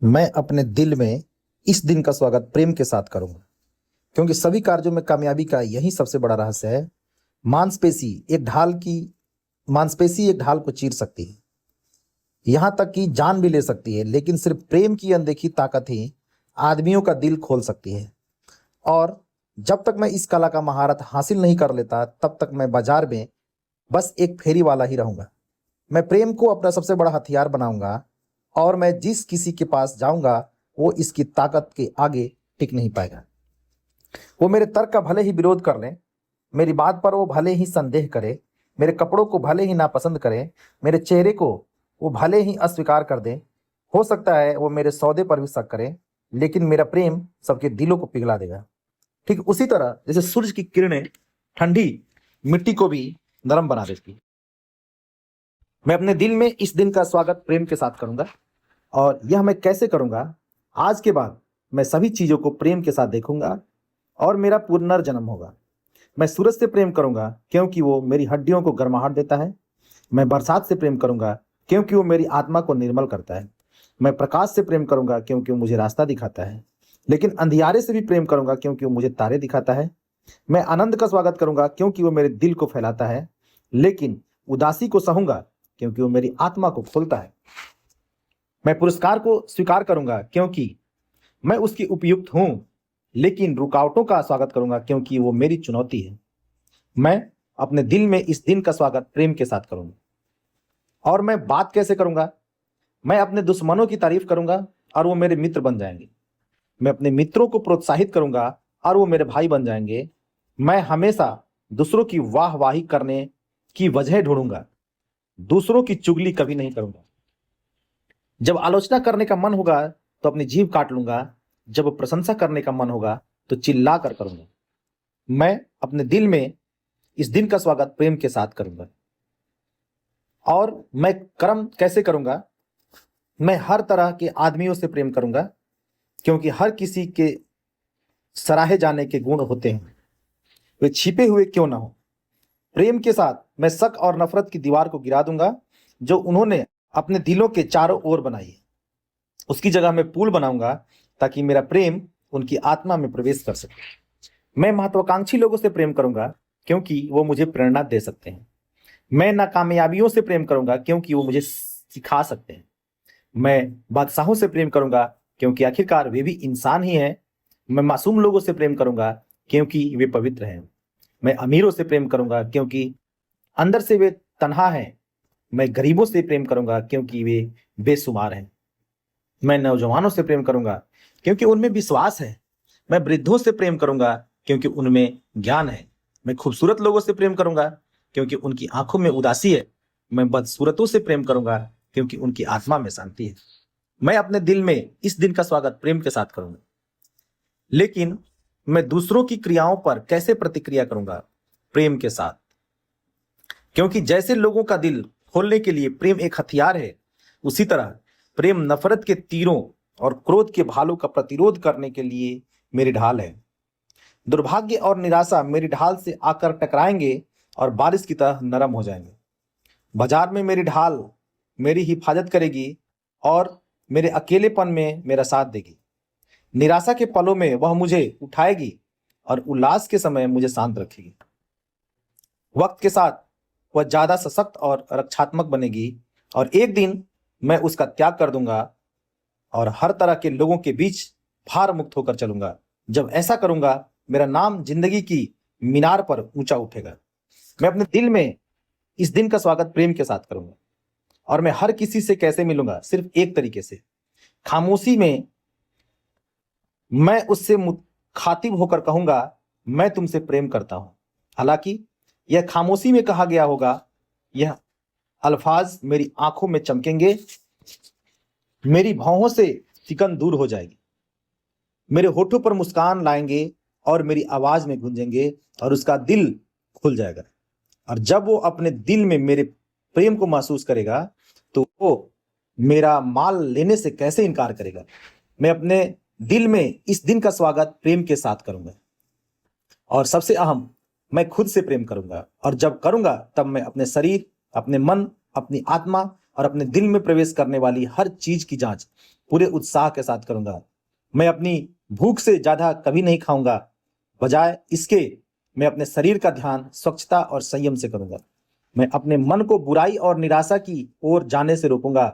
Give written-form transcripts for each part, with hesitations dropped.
मैं अपने दिल में इस दिन का स्वागत प्रेम के साथ करूंगा, क्योंकि सभी कार्यों में कामयाबी का यही सबसे बड़ा रहस्य है। मांसपेशी एक ढाल की मांसपेशी एक ढाल को चीर सकती है, यहाँ तक कि जान भी ले सकती है, लेकिन सिर्फ प्रेम की अनदेखी ताकत ही आदमियों का दिल खोल सकती है। और जब तक मैं इस कला का महारत हासिल नहीं कर लेता, तब तक मैं बाजार में बस एक फेरी वाला ही रहूंगा। मैं प्रेम को अपना सबसे बड़ा हथियार बनाऊंगा, और मैं जिस किसी के पास जाऊंगा वो इसकी ताकत के आगे टिक नहीं पाएगा। वो मेरे तर्क का भले ही विरोध कर लें, मेरी बात पर वो भले ही संदेह करे, मेरे कपड़ों को भले ही नापसंद करें, मेरे चेहरे को वो भले ही अस्वीकार कर दें, हो सकता है वो मेरे सौदे पर भी शक करें, लेकिन मेरा प्रेम सबके दिलों को पिघला देगा। ठीक उसी तरह जैसे सूरज की किरणें ठंडी मिट्टी को भी नरम बना देती है। मैं अपने दिल में इस दिन का स्वागत प्रेम के साथ करूंगा, और यह मैं कैसे करूंगा? आज के बाद मैं सभी चीजों को प्रेम के साथ देखूंगा, और मेरा पुनर्जन्म होगा। मैं सूरज से प्रेम करूंगा क्योंकि वो मेरी हड्डियों को गर्माहट देता है। मैं बरसात से प्रेम करूंगा क्योंकि वो मेरी आत्मा को निर्मल करता है। मैं प्रकाश से प्रेम करूंगा क्योंकि वो मुझे रास्ता दिखाता है, लेकिन अंधियारे से भी प्रेम करूंगा क्योंकि वो मुझे तारे दिखाता है। मैं आनंद का स्वागत करूंगा क्योंकि वो मेरे दिल को फैलाता है, लेकिन उदासी को सहूंगा क्योंकि वो मेरी आत्मा को खोलता है। मैं पुरस्कार को स्वीकार करूंगा क्योंकि मैं उसकी उपयुक्त हूं, लेकिन रुकावटों का स्वागत करूंगा क्योंकि वो मेरी चुनौती है। मैं अपने दिल में इस दिन का स्वागत प्रेम के साथ करूंगा। और मैं बात कैसे करूंगा? मैं अपने दुश्मनों की तारीफ करूंगा और वो मेरे मित्र बन जाएंगे। मैं अपने मित्रों को प्रोत्साहित करूंगा और वो मेरे भाई बन जाएंगे। मैं हमेशा दूसरों की वाहवाही करने की वजह ढूंढूंगा, दूसरों की चुगली कभी नहीं करूंगा। जब आलोचना करने का मन होगा तो अपनी जीभ काट लूंगा, जब प्रशंसा करने का मन होगा तो चिल्ला कर करूंगा। मैं अपने दिल में इस दिन का स्वागत प्रेम के साथ करूंगा। और मैं कर्म कैसे करूंगा? मैं हर तरह के आदमियों से प्रेम करूंगा, क्योंकि हर किसी के सराहे जाने के गुण होते हैं, वे छिपे हुए क्यों ना हो। प्रेम के साथ मैं शक और नफरत की दीवार को गिरा दूंगा जो उन्होंने अपने दिलों के चारों ओर बनाई है। उसकी जगह मैं पुल बनाऊंगा ताकि मेरा प्रेम उनकी आत्मा में प्रवेश कर सके। मैं महत्वाकांक्षी लोगों से प्रेम करूंगा क्योंकि वो मुझे प्रेरणा दे सकते हैं। मैं नाकामयाबियों से प्रेम करूंगा क्योंकि वो मुझे सिखा सकते हैं। मैं बादशाहों से प्रेम करूंगा क्योंकि आखिरकार वे भी इंसान ही हैं। मैं मासूम लोगों से प्रेम करूंगा क्योंकि वे पवित्र हैं। मैं अमीरों से प्रेम करूंगा क्योंकि अंदर से वे तन्हा हैं। मैं गरीबों से प्रेम करूंगा क्योंकि वे बेशुमार हैं। मैं नौजवानों से प्रेम करूंगा क्योंकि उनमें विश्वास है। मैं वृद्धों से प्रेम करूंगा क्योंकि उनमें ज्ञान है। मैं खूबसूरत लोगों से प्रेम करूंगा क्योंकि उनकी आंखों में उदासी है। मैं बदसूरतों से प्रेम करूंगा क्योंकि उनकी आत्मा में शांति है। मैं अपने दिल में इस दिन का स्वागत प्रेम के साथ करूंगा, लेकिन मैं दूसरों की क्रियाओं पर कैसे प्रतिक्रिया करूंगा? प्रेम के साथ। क्योंकि जैसे लोगों का दिल खोलने के लिए प्रेम एक हथियार है, उसी तरह प्रेम नफरत के तीरों और क्रोध के भालों का प्रतिरोध करने के लिए मेरी ढाल है। दुर्भाग्य और निराशा मेरी ढाल से आकर टकराएंगे और बारिश की तरह नरम हो जाएंगे। बाजार में मेरी ढाल मेरी हिफाजत करेगी और मेरे अकेलेपन में मेरा साथ देगी। निराशा के पलों में वह मुझे उठाएगी और उल्लास के समय मुझे शांत रखेगी। वक्त के साथ वह ज्यादा सशक्त और रक्षात्मक बनेगी, और एक दिन मैं उसका त्याग कर दूंगा और हर तरह के लोगों के बीच भार मुक्त होकर चलूंगा। जब ऐसा करूंगा, मेरा नाम जिंदगी की मीनार पर ऊंचा उठेगा। मैं अपने दिल में इस दिन का स्वागत प्रेम के साथ करूंगा, और मैं हर किसी से कैसे मिलूंगा? सिर्फ एक तरीके से, खामोशी में। मैं उससे मुखातिब होकर कहूंगा, मैं तुमसे प्रेम करता हूं। हालांकि यह खामोशी में कहा गया होगा, यह अल्फाज मेरी आंखों में चमकेंगे, मेरी भौहों से सिकन दूर हो जाएगी, मेरे होठों पर मुस्कान लाएंगे और मेरी आवाज में गूंजेंगे, और उसका दिल खुल जाएगा। और जब वो अपने दिल में मेरे प्रेम को महसूस करेगा, तो वो मेरा माल लेने से कैसे इनकार करेगा? मैं अपने दिल में इस दिन का स्वागत प्रेम के साथ करूंगा। और सबसे अहम, मैं खुद से प्रेम करूंगा, और जब करूंगा तब मैं अपने शरीर, अपने मन, अपनी आत्मा और अपने दिल में प्रवेश करने वाली हर चीज की जांच पूरे उत्साह के साथ करूंगा। मैं अपनी भूख से ज्यादा कभी नहीं खाऊंगा, बजाय इसके मैं अपने शरीर का ध्यान स्वच्छता और संयम से करूंगा। मैं अपने मन को बुराई और निराशा की ओर जाने से रोकूंगा,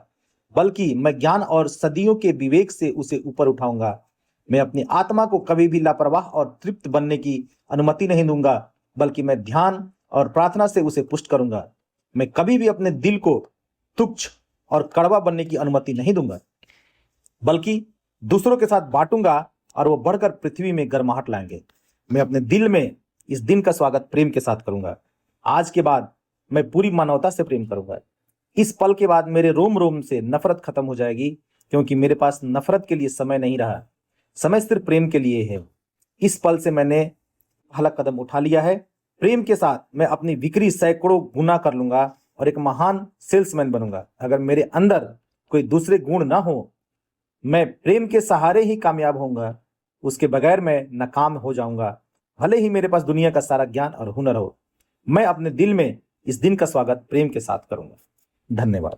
बल्कि मैं ज्ञान और सदियों के विवेक से उसे ऊपर उठाऊंगा। मैं अपनी आत्मा को कभी भी लापरवाह और तृप्त बनने की अनुमति नहीं दूंगा, बल्कि मैं ध्यान और प्रार्थना से उसे पुष्ट करूंगा। मैं कभी भी अपने दिल को तुच्छ और कड़वा बनने की अनुमति नहीं दूंगा, बल्कि दूसरों के साथ बांटूंगा और वो बढ़कर पृथ्वी में गर्माहट लाएंगे। मैं अपने दिल में इस दिन का स्वागत प्रेम के साथ करूंगा। आज के बाद मैं पूरी मानवता से प्रेम करूंगा। इस पल के बाद मेरे रोम रोम से नफरत खत्म हो जाएगी, क्योंकि मेरे पास नफरत के लिए समय नहीं रहा। समय सिर्फ प्रेम के लिए है। इस पल से मैंने पहला कदम उठा लिया है। प्रेम के साथ मैं अपनी बिक्री सैकड़ों गुना कर लूंगा और एक महान सेल्समैन बनूंगा। अगर मेरे अंदर कोई दूसरे गुण ना हो, मैं प्रेम के सहारे ही कामयाब होऊंगा। उसके बगैर मैं नाकाम हो जाऊंगा, भले ही मेरे पास दुनिया का सारा ज्ञान और हुनर हो। मैं अपने दिल में इस दिन का स्वागत प्रेम के साथ करूंगा। धन्यवाद।